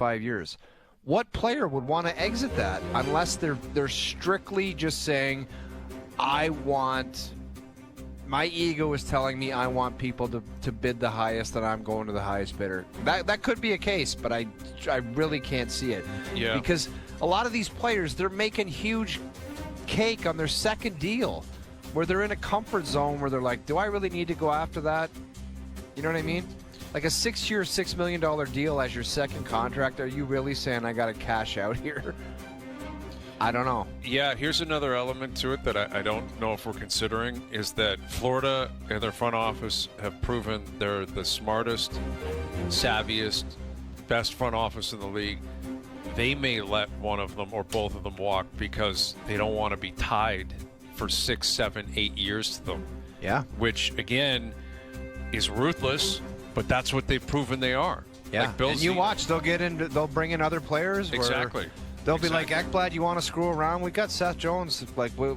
5 years. What player would want to exit that unless they're strictly just saying, my ego is telling me I want people to bid the highest and I'm going to the highest bidder. That could be a case, but I really can't see it. Yeah. Because a lot of these players, they're making huge cake on their second deal where they're in a comfort zone where they're like, do I really need to go after that? You know what I mean? Like a 6-year, $6 million deal as your second contract. Are you really saying I got to cash out here? I don't know. Yeah, here's another element to it that I don't know if we're considering, is that Florida and their front office have proven they're the smartest, savviest, best front office in the league. They may let one of them or both of them walk because they don't want to be tied for 6, 7, 8 years to them. Yeah. Which, again, is ruthless, but that's what they've proven they are. Yeah, like Bill and you watch, they'll bring in other players. Exactly. They'll be like, Ekblad, you want to screw around? We got Seth Jones. Like, we're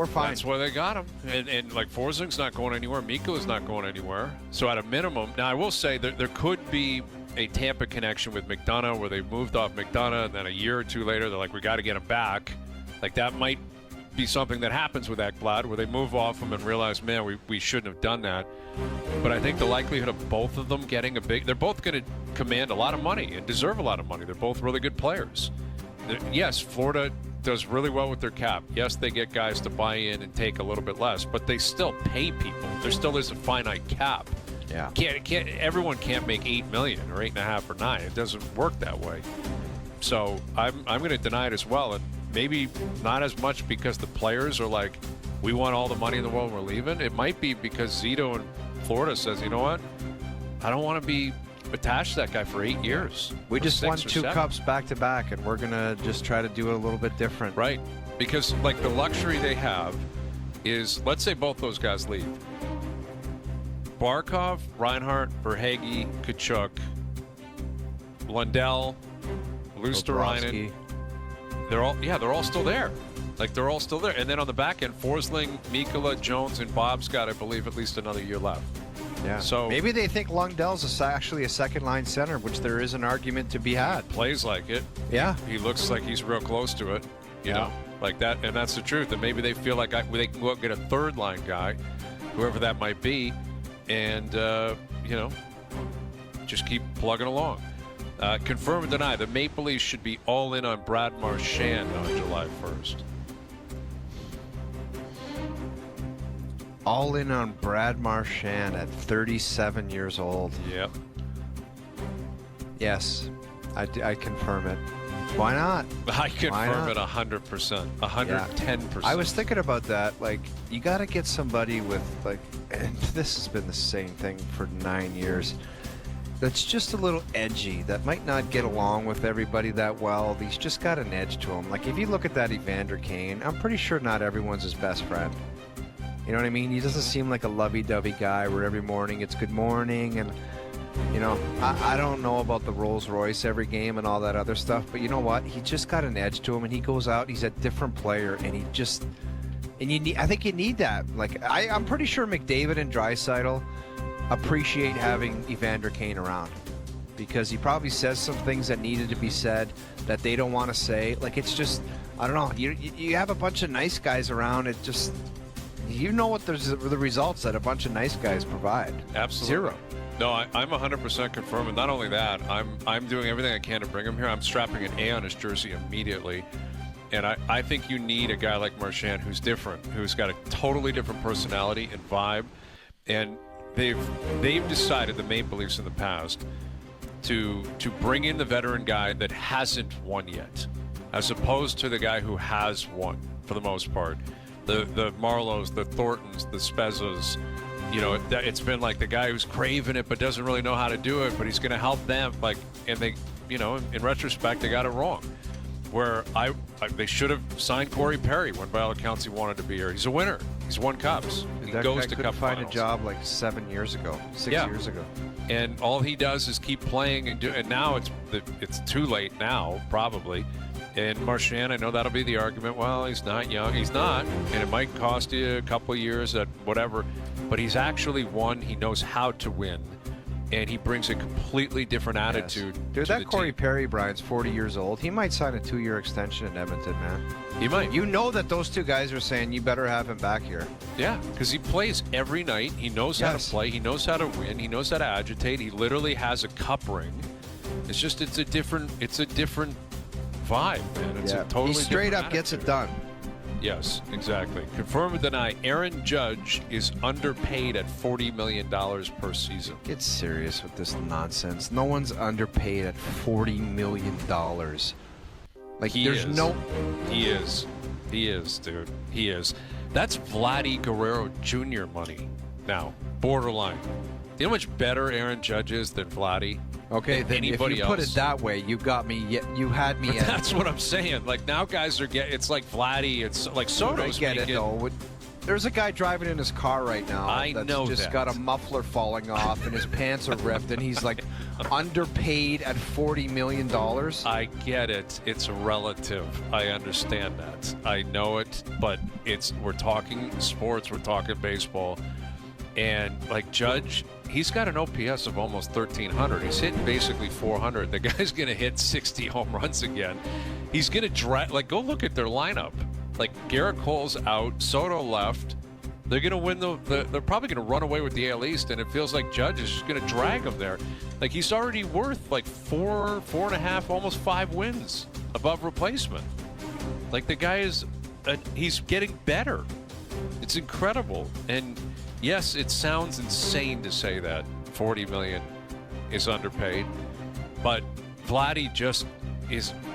fine. That's why they got him. And like, Forsing's not going anywhere. Mikola's not going anywhere. So at a minimum, now I will say that there could be a Tampa connection with McDonough where they moved off McDonough, and then a year or two later, they're like, we got to get him back. Like, that might be something that happens with Ekblad where they move off him and realize, man, we shouldn't have done that. But I think the likelihood of both of them getting they're both going to command a lot of money and deserve a lot of money. They're both really good players. Yes, Florida does really well with their cap. Yes, they get guys to buy in and take a little bit less, but they still pay people. There still is a finite cap. Yeah. Everyone can't make $8 million or $8.5 or $9 million. It doesn't work that way. So I'm going to deny it as well, and maybe not as much because the players are like, we want all the money in the world, we're leaving. It might be because Zito in Florida says, you know what, I don't want to be attached to that guy for 8 years. We just won 2 7. cups back to back, and we're gonna just try to do it a little bit different. Right, because like the luxury they have is, let's say both those guys leave. Barkov, Reinhart, Verhaeghe, Kachuk, Lundell, Luosterainen. They're all still there. Like, they're all still there. And then on the back end, Forsling, Mikkola, Jones, and Bob's got, I believe, at least another year left. Yeah. So maybe they think Lundell's actually a second-line center, which there is an argument to be had. Plays like it. Yeah. He looks like he's real close to it. You know, like that. And that's the truth. And maybe they feel like they can go out and get a third-line guy, whoever that might be, and, just keep plugging along. Confirm and deny. The Maple Leafs should be all in on Brad Marchand on July 1st. All in on Brad Marchand at 37 years old. Yep. Yes, I confirm it. Why not? I confirm it 100%. 110%. I was thinking about that. Like, you got to get somebody with, like, and this has been the same thing for 9 years, that's just a little edgy, that might not get along with everybody that well. He's just got an edge to him. Like, if you look at that Evander Kane, I'm pretty sure not everyone's his best friend. You know what I mean? He doesn't seem like a lovey-dovey guy where every morning it's good morning and, you know, I don't know about the Rolls Royce every game and all that other stuff, but you know what? He just got an edge to him, and he goes out, he's a different player, and he just, and I think you need that. Like, I'm pretty sure McDavid and Draisaitl appreciate having Evander Kane around, because he probably says some things that needed to be said that they don't want to say. Like, it's just, I don't know. You have a bunch of nice guys around. It just, you know what the results that a bunch of nice guys provide. Absolutely. 0. No, I'm 100% confirmed. And not only that, I'm doing everything I can to bring him here. I'm strapping an A on his jersey immediately. And I think you need a guy like Marchand who's different, who's got a totally different personality and vibe. And they've decided, the Maple Leafs in the past, to bring in the veteran guy that hasn't won yet, as opposed to the guy who has won for the most part. The Marlows, the Thorntons, the Spezzas. You know, it's been like the guy who's craving it but doesn't really know how to do it, but he's going to help them. Like, and they, you know, in retrospect, they got it wrong. Where they should have signed Corey Perry when, by all accounts, he wanted to be here. He's a winner. He's won cups. He goes to cup find finals. A job like 6 years ago. And all he does is keep playing and now it's too late now, probably. And Marchand, I know that'll be the argument. Well, he's not young. He's not. And it might cost you a couple of years at whatever. But he's actually won. He knows how to win. and he brings a completely different attitude. Dude, to that the Corey team. Perry Bryant's 40 years old. He might sign a 2-year extension in Edmonton, man. He might. You know that those two guys are saying you better have him back here. Yeah, because he plays every night. He knows how to play. He knows how to win. He knows how to agitate. He literally has a cup ring. It's just it's a different vibe, man. It's a totally he straight different up gets it attitude. done. Yes, exactly. Confirm or deny, Aaron Judge is underpaid at $40 million per season. Get serious with this nonsense. No one's underpaid at $40 million. Like, He there's is. no... He is. He is, dude. He is. That's Vladdy Guerrero Jr. money now. Borderline. You know how much better Aaron Judge is than Vladdy? Okay, than then if anybody you put else? it that way, you got me. You had me. But at, that's what I'm saying. Like, now guys are getting... It's like Vladdy. It's like Soto's I get it, making... though. There's a guy driving in his car right now I that's know just that. got a muffler falling off and his pants are ripped and he's like underpaid at $40 million. I get it. It's relative. I understand that. I know it, but we're talking sports, we're talking baseball. And like Judge, he's got an OPS of almost 1,300. He's hitting basically 400. The guy's going to hit 60 home runs again. He's going to drag, like, go look at their lineup. Like, Garrett Cole's out, Soto left. They're going to win they're probably going to run away with the AL East, and it feels like Judge is just going to drag them there. Like, he's already worth like 4.5, almost 5 wins above replacement. Like, the guy he's getting better. It's incredible. And yes, it sounds insane to say that $40 million is underpaid, but Vladdy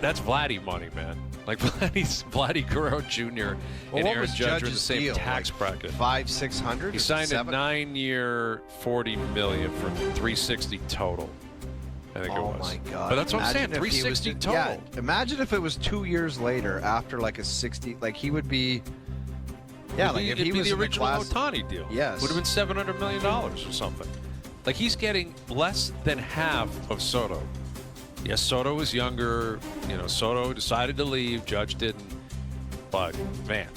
that's Vladdy money, man. Like, Vladdy Guerrero Jr. and Aaron Judge are in the same deal? tax Like bracket. 500-600. He signed a 7? 9-year, $40 million for $360 total. I think it was. Oh my God! But that's what I'm saying. Imagine if he was $360 to- yeah, total. imagine if it was 2 years later, after like a 60, like he would be. Yeah, like if it'd he be was the in the original class, Ohtani deal. Yes. Would have been $700 million or something. Like, he's getting less than half of Soto. Yes, Soto was younger. You know, Soto decided to leave. Judge didn't. But, man.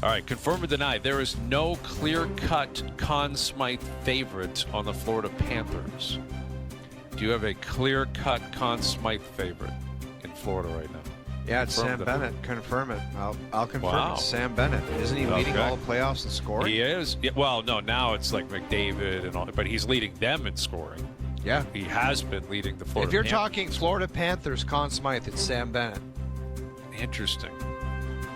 All right, confirm or deny, there is no clear-cut Conn Smythe favorite on the Florida Panthers. Do you have a clear-cut Conn Smythe favorite in Florida right now? Yeah, it's Confirm Sam that. Bennett. Confirm it. I'll confirm Wow. it's Sam Bennett. Isn't he leading Okay. all the playoffs in scoring? He is. Yeah, well, no, now it's like McDavid and all, but he's leading them in scoring. Yeah. He has been leading the Florida If you're Panthers. talking Florida Panthers, Conn Smythe, it's Sam Bennett. Interesting.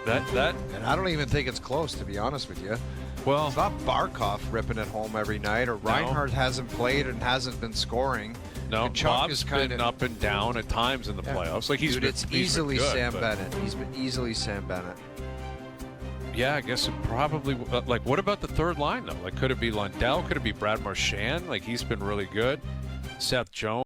That And I don't even think it's close, to be honest with you. well, It's not Barkov ripping it home every night, or Reinhardt hasn't played and hasn't been scoring. no, Kachuk Bob's is been kinda- up and down at times in the playoffs. Like, Dude, it's easily good, Sam but- Bennett. He's been easily Sam Bennett. Yeah, I guess it probably. Like, what about the third line though? Like, could it be Lundell? Could it be Brad Marchand? Like, he's been really good. Seth Jones.